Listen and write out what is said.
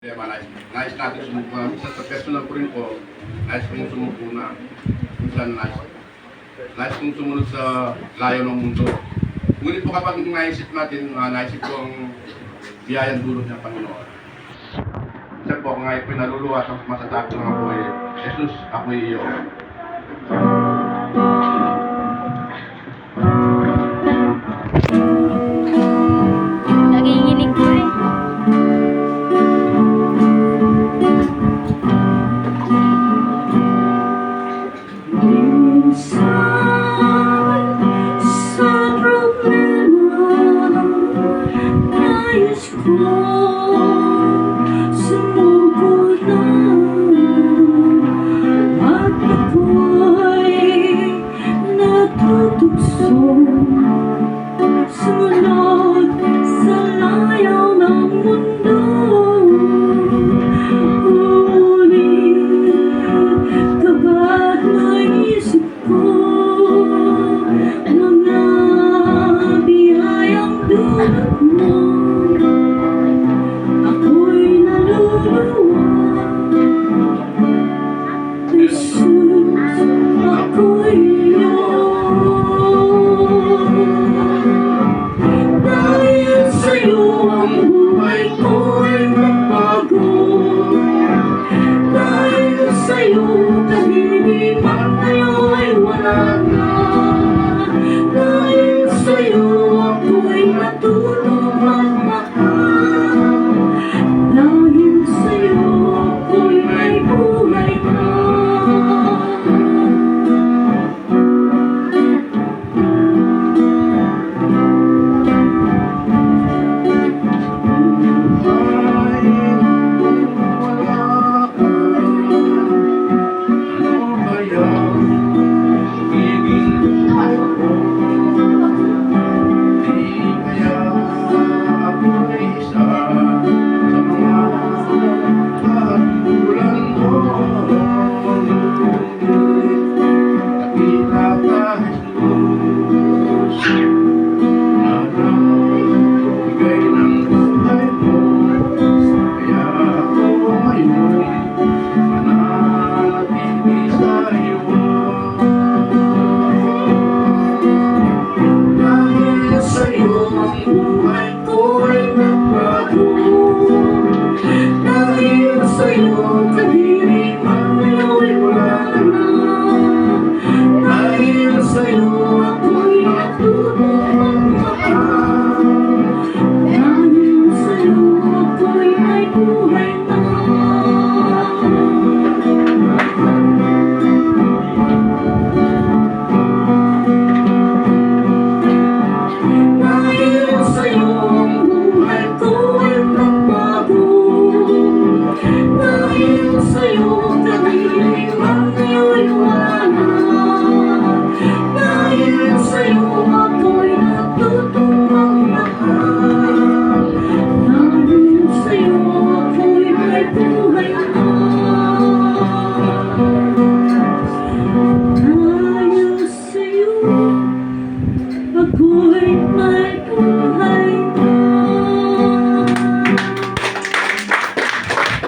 tema, nais natin sumuko. Minsan sa personal ko rin po, nais kong sumuko na. Minsan nais kong sumunod sa layo ng mundo. Ngunit po kapag naisip natin, naisip ko ang biyayang dulot ng Panginoon. Minsan po, kung ngayon po'y naluluwas ang masatakot ng ako'y, Jesus, ako'y iyo. Nagigiling ko eh. Minsan sa problema, nais ko sumuko na at ako'y natutugso. Sumunod sa layaw ng mundo, ngunit kabag naisip ko mga biyayang dulot mo. Ako'y naluluwa, Jesus, ako'y iyo. Dahil sa'yo ang buhay ko'y nagbago. Dahil sa'yo kahiliman ngayon'y wala na. Dahil sa'yo ako'y natutong magmahal. Dahil sa'yo ako'y may buhay na. Buhay ko'y nagbago. Dahil sa'yo kahit